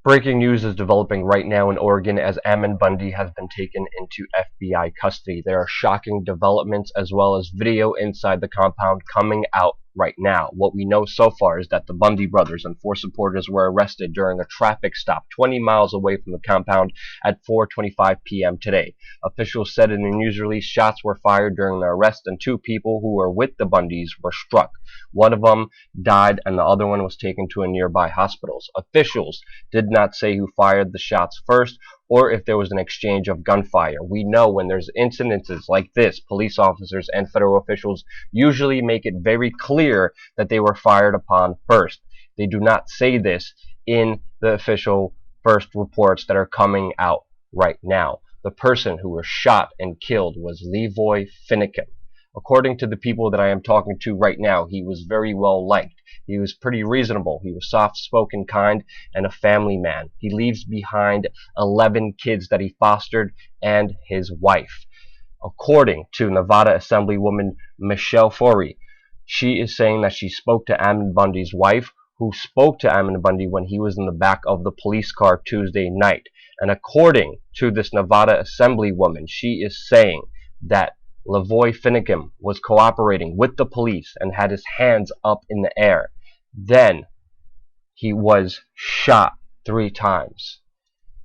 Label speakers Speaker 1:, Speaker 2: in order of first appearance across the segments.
Speaker 1: Breaking news is developing right now in Oregon as Ammon Bundy has been taken into FBI custody. There are shocking developments as well as video inside the compound coming out right now. What we know so far is that the Bundy brothers and 4 supporters were arrested during a traffic stop 20 miles away from the compound at 4:25 p.m. today. Officials said in a news release shots were fired during the arrest and 2 people who were with the Bundys were struck. One of them died and the other one was taken to a nearby hospital. Officials did not say who fired the shots first or if there was an exchange of gunfire. We know when there's incidences like this, police officers and federal officials usually make it very clear that they were fired upon first. They do not say this in the official first reports that are coming out right now. The person who was shot and killed was LaVoy Finicum. According to the people that I am talking to right now, he was very well liked. He was pretty reasonable. He was soft-spoken, kind, and a family man. He leaves behind 11 kids that he fostered and his wife. According to Nevada Assemblywoman Michelle Forey, she is saying that she spoke to Ammon Bundy's wife, who spoke to Ammon Bundy when he was in the back of the police car Tuesday night. And according to this Nevada Assemblywoman, she is saying that LaVoy Finicum was cooperating with the police and had his hands up in the air. Then he was shot 3 times.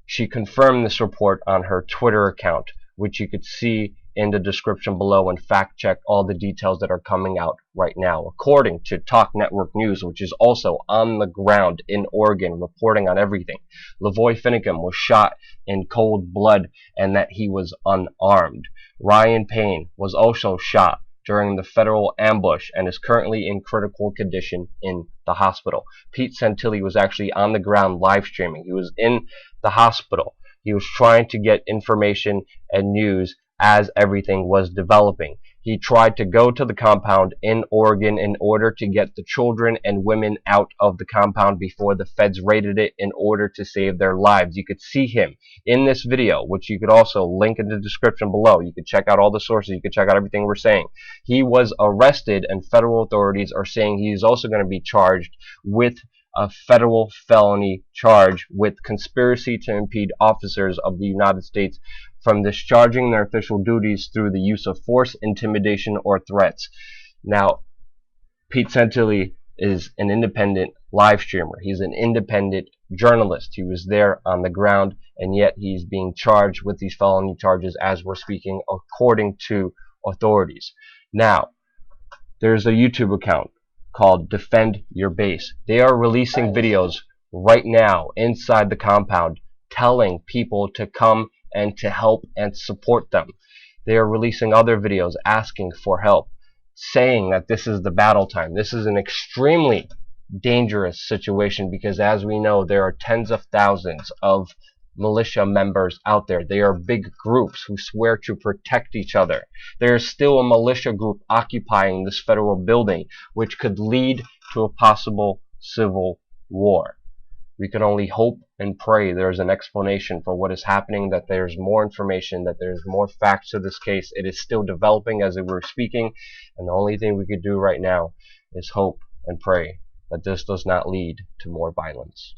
Speaker 1: She confirmed this report on her Twitter account, which you could see in the description below, and fact check all the details that are coming out right now. According to Talk Network News, which is also on the ground in Oregon reporting on everything, LaVoy Finicum was shot in cold blood and that he was unarmed. Ryan Payne was also shot during the federal ambush and is currently in critical condition in the hospital. Pete Santilli was actually on the ground live streaming. He was in the hospital. He was trying to get information and news as everything was developing. He tried to go to the compound in Oregon in order to get the children and women out of the compound before the feds raided it in order to save their lives. You could see him in this video, which you could also link in the description below. You could check out all the sources. You could check out everything we're saying. He was arrested, and federal authorities are saying he is also going to be charged with a federal felony charge with conspiracy to impede officers of the United States from discharging their official duties through the use of force, intimidation, or threats. Now, Pete Santilli is an independent live streamer. He's an independent journalist. He was there on the ground, and yet he's being charged with these felony charges as we're speaking, according to authorities. Now, there's a YouTube account called Defend Your Base. They are releasing videos right now inside the compound telling people to come and to help and support them. They are releasing other videos asking for help, saying that this is the battle time. This is an extremely dangerous situation because, as we know, there are tens of thousands of militia members out there. They are big groups who swear to protect each other. There is still a militia group occupying this federal building, which could lead to a possible civil war. We can only hope and pray there's an explanation for what is happening, that there's more information, that there's more facts to this case. It is still developing as we're speaking, and the only thing we could do right now is hope and pray that this does not lead to more violence.